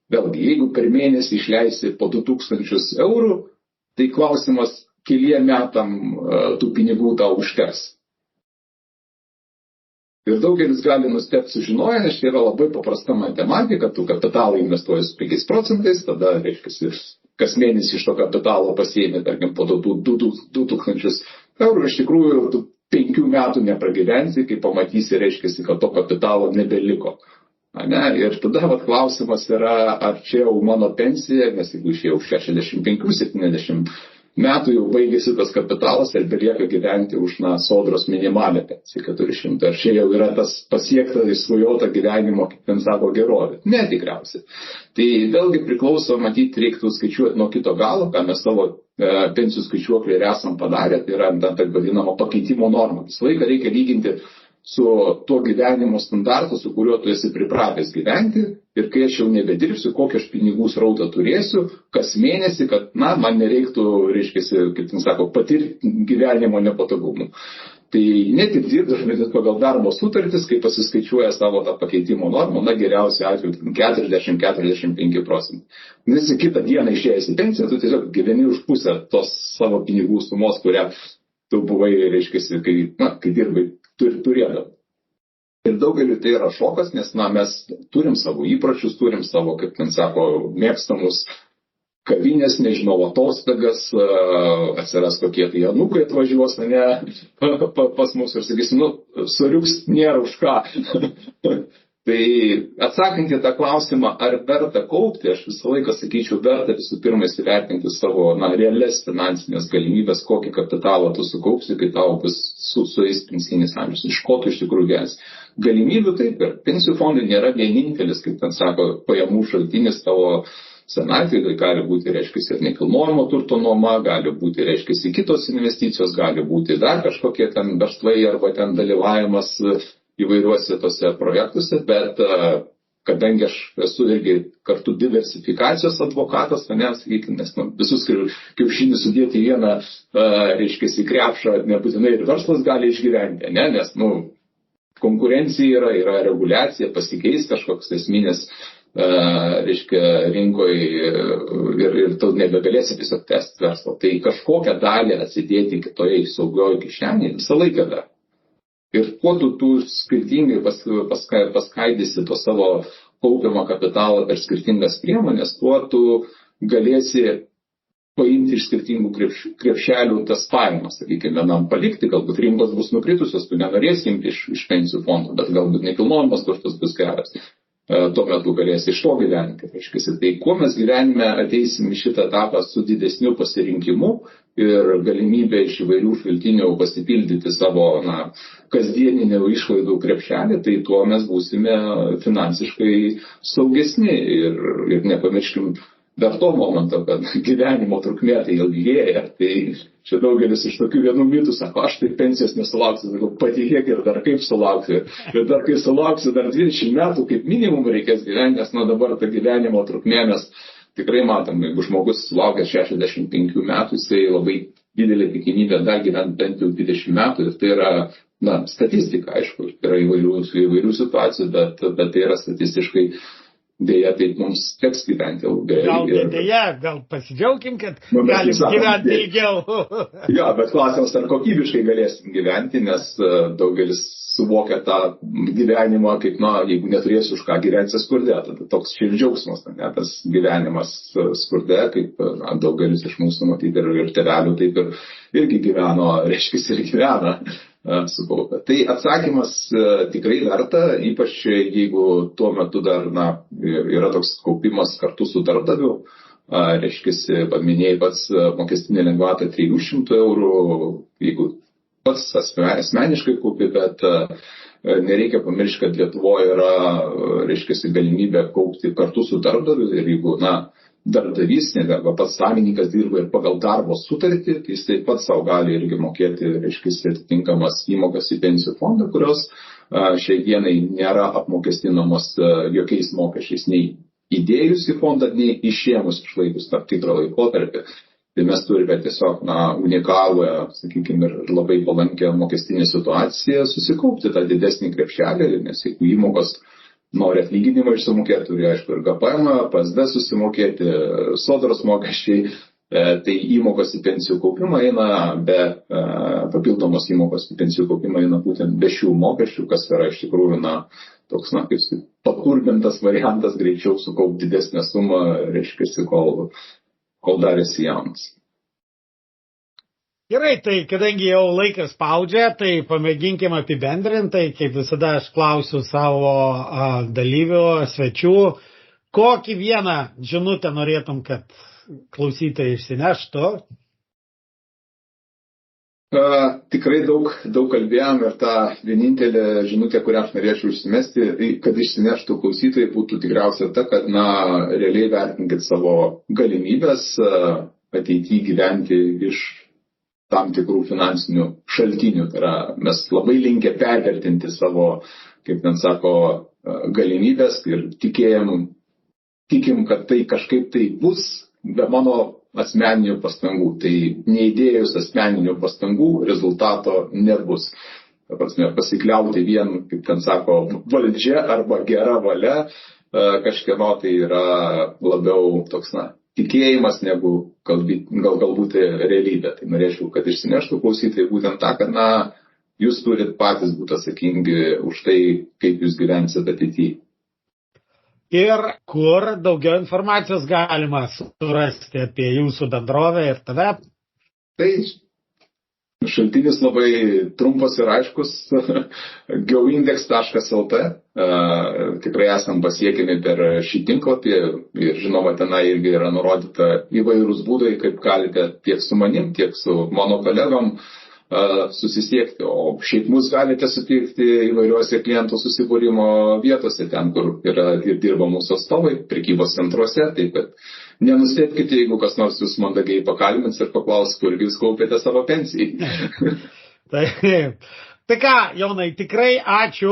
vėlgi, jeigu per mėnesį išleisi po 2000 eurų, tai klausimas, keliem metam tų pinigų tau užteks. Ir daugelis gali nustebti sužinoję, nes čia yra labai paprasta matematika, tu kapitalą investuoji su 5%, tada, reiškia, kas mėnesį iš to kapitalo pasiėmė, tarkim, po 2000 eurų, iš tikrųjų, tu 5 metų nepragyvensi, kai pamatysi, reiškia, kad to kapitalo nebeliko. Ir tada klausimas yra, ar čia jau mano pensija, nes jeigu išėjau 65-70 metų jau baigėsi tas kapitalas ir belieka gyventi už sodros minimalę pensiją 400. Ar čia jau yra tas pasiekta išsvajota gyvenimo, kaip ten sako, gerovė? Ne, tikriausiai. Tai vėlgi priklauso, matyti, reiktų skaičiuoti nuo kito galo, ką mes savo pensijų skaičiuoklį ir esam padarę, tai yra taip vadinama pakeitimo norma. Visą laiką reikia lyginti su tuo gyvenimo standartu, su kuriuo tu esi pripratęs gyventi ir kai aš jau nebedirbsiu, kokį aš pinigų srautą turėsiu, kas mėnesį, kad, man nereiktų, reiškiasi, kaip ten sako, patirti gyvenimo nepatogumų. Tai net ir dirbdamas pagal darbo sutartis, kai pasiskaičiuoja savo tą pakeitimo normą, geriausiu atveju 40-45%. Nes kitą dieną išėjęs į pensiją, tu tiesiog gyveni už pusę tos savo pinigų sumos, kurią tu buvai, reiškiasi, kai dirbai turėdavai. Ir daugeliu tai yra šokas, nes mes turim savo įpročius, turim savo, kaip ten sako, mėgstamus kavinės, nežinau, atostogas, atsiras kokie tai anūkai atvažiuos, pas mus ir sakysim, suriuks nėra už ką. Tai atsakant į tą klausimą, ar verta kaupti, aš visą laiką sakyčiau, verta visų pirma įsivertinti savo realias finansinės galimybės, kokį kapitalą tu sukaupsi, kai tau bus sueis pensinis amžius, iš ko tu iš tikrųjų gyvensi. Galimybių taip ir pensijų fondai nėra vienintelis, kaip ten sako, pajamų šaltinis tavo senatvėje, tai gali būti, reiškia, ir nekilnojamo turto nuoma, gali būti, reiškia, kitos investicijos, gali būti dar kažkokie ten verslai arba ten dalyvavimas įvairiuose tose projektuose, bet kadangi aš esu irgi kartu diversifikacijos advokatas, sakykime, nes visus kiaušinius sudėti į vieną, reiškia, į krepšą, nebūtinai ir verslas gali išgyventi, nes, konkurencija yra reguliacija, pasikeis kažkoks esminės, reiškia, rinkoje ir tu nebegalėsi tiesiog tęsti verslo. Tai kažkokią dalį atsidėti kitoje saugioje kišenėje visą laiką dar. Ir kuo tu skirtingai paskaidysi to savo kaupiamą kapitalą per skirtingas priemonės, tuo tu galėsi paimti iš skirtingų krepšelių tas pajamas, sakykime, vienam palikti, galbūt rinkos bus nukritusios, tu nenorėsi imti iš pensijų fondų, bet galbūt nekilnojamas turtas bus geras. Tuo metu galėsi iš to gyventi. Tai kuo mes gyvenime ateisim į šitą etapą su didesniu pasirinkimu ir galimybė iš įvairių šaltinių pasipildyti savo kasdieninio išlaidų krepšelį, tai tuo mes būsime finansiškai saugesni ir nepamirškim dar to momento, kad gyvenimo trukmė tai ilgėja. Tai čia daugelis iš tokių vienų mitų sako, aš tai pensijos nesulauksiu, sakau, patikėk ir dar kaip sulauksiu. Ir dar kai sulauksiu, dar 20 metų kaip minimum reikės gyventi, nes dabar ta gyvenimo trukmė mes tikrai matom, jeigu žmogus sulaukia 65 metų, jisai labai didelė tikimybė dar gyventi bent jau 20 metų ir tai yra, statistika, aišku, yra įvairių situacijų, bet tai yra statistiškai. Dėja, taip mums teks gyventi ilgai. Gal pasidžiaugim, kad galim gyventi ilgiau. Jo, bet klausimas, ar kokybiškai galėsim gyventi, nes daugelis suvokia tą gyvenimą, kaip, jeigu neturėsiu už ką gyventi skurde, tada toks čia ir džiaugsmas, tas gyvenimas skurde, kaip daugelis iš mūsų matyti ir tėvelių taip irgi gyveno, reiškia, ir gyvena. Sukaupę. Tai atsakymas tikrai verta, ypač jeigu tuo metu dar yra toks kaupimas kartu su darbdaviu, reiškia, paminėjai pats mokestinė lengvata 300 eurų, jeigu pats asmeniškai kaupi, bet nereikia pamiršti, kad Lietuvoje yra, reiškia, galimybė kaupti kartu su darbdaviu ir jeigu, darbdavys, arba pats savininkas dirba ir pagal darbo sutartį, tai jis taip pat savo gali irgi mokėti, reiškia, atitinkamas įmokas į pensijų fondą, kurios šiai dienai nėra apmokestinamos jokiais mokesčiais, nei įdėjus į fondą, nei išėmus išlaikus tam tikrą laikotarpį. Tai mes turime tiesiog unikalų, sakykime, ir labai palankę mokestinę situaciją susikaupti tą didesnį krepšelį, nes jeigu įmokos nori atlyginimą išsimokėti, turi, aišku, ir GPM, PSD susimokėti, sodros mokesčiai, tai įmokos į pensijų kaupimą eina papildomos įmokos į pensijų kaupimą eina būtent be šių mokesčių, kas yra iš tikrųjų, toks, kaip paturbintas variantas greičiau sukaupti didesnę sumą, reiškia, kol dar esi jaunas. Gerai, tai kadangi jau laikas spaudžia, tai pamėginkim apibendrintai, kaip visada aš klausiu savo dalyvių, svečių, kokį vieną žinutę norėtum, kad klausytojai išsineštų? Tikrai daug kalbėjom ir ta vienintelė žinutė, kurią aš norėčiau užsimesti, kad išsineštų klausytojai, būtų tikriausiai ta, kad, realiai vertinkit savo galimybės ateityje gyventi iš tam tikrų finansinių šaltinių. Tai yra, mes labai linkę pervertinti savo, kaip ten sako, galimybės ir tikim, kad tai kažkaip tai bus be mano asmeninių pastangų. Tai neįdėjus asmeninių pastangų rezultato nebus. Ta prasme, pasikliauti vien, kaip ten sako, valdžia arba gera valia kažkieno tai yra labiau toks, tikėjimas negu galbūt realybė. Tai norėčiau, kad išsineštų klausytojai būtent tą, kad, jūs turit patys būti atsakingi už tai, kaip jūs gyvensit ateityje. Ir kur daugiau informacijos galima surasti apie jūsų bendrovę ir tave? Tai šaltinis labai trumpas ir aiškus, geoindex.lt. Tikrai esam pasiekiami per šį tinklapį ir žinoma, tenai irgi yra nurodyta įvairūs būdai, kaip galite tiek su manim, tiek su mano kolegom susisiekti, o šiaip mus galite sutikti įvairiuose klientų susibūrimo vietose, ten, kur yra ir dirba mūsų atstovai, prekybos centruose, taip kad nenustebkite, jeigu kas nors jūs mandagiai pakalbins ir paklaus, kur jūs kaupėte savo pensijai. Tai ką, Jonai, tikrai ačiū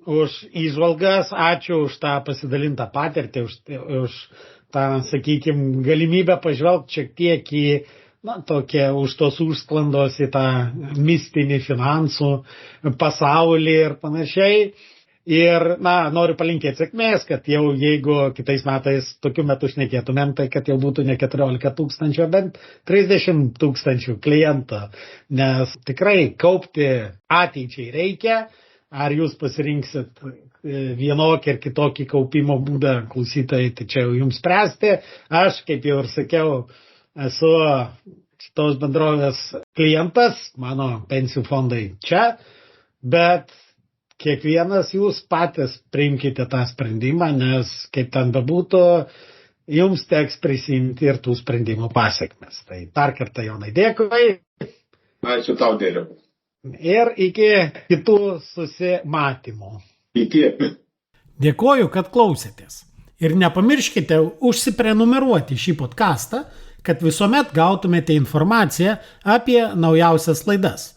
už įžvalgas, ačiū už tą pasidalintą patirtį, už tą, sakykime, galimybę pažvelgti šiek tiek į tokia už tos užsklandos į tą mistinį finansų pasaulį ir panašiai. Ir, noriu palinkėti sėkmės, kad jau jeigu kitais metais tokiu metu šnekėtumėm, tai kad jau būtų ne 14 tūkstančių, bet 30 tūkstančių klientų. Nes tikrai kaupti ateičiai reikia. Ar jūs pasirinksit vienokį ir kitokį kaupimo būdą, klausytojai, tai čia jau jums spręsti. Aš, kaip jau ir sakiau, esu šitos bendrovės klientas, mano pensijų fondai čia, bet kiekvienas jūs patys priimkite tą sprendimą, nes kaip ten bebūtų, jums teks prisimti ir tų sprendimų pasekmes. Tai dar kartą, Jonai, dėkui. Ačiū tau, Dėriau. Ir iki kitų susimatymų. Iki. Dėkoju, kad klausėtės. Ir nepamirškite užsiprenumeruoti šį podcastą, kad visuomet gautumėte informaciją apie naujausias laidas.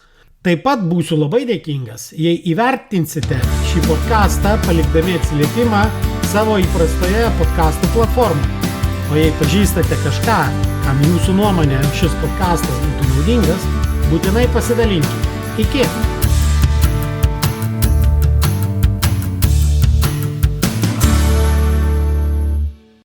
Taip pat būsiu labai dėkingas, jei įvertinsite šį podcastą palikdami atsiliepimą savo įprastoje podcastų platformoje. O jei pažįstate kažką, kam jūsų nuomonė šis podcastas būtų naudingas, būtinai pasidalinkite. Iki!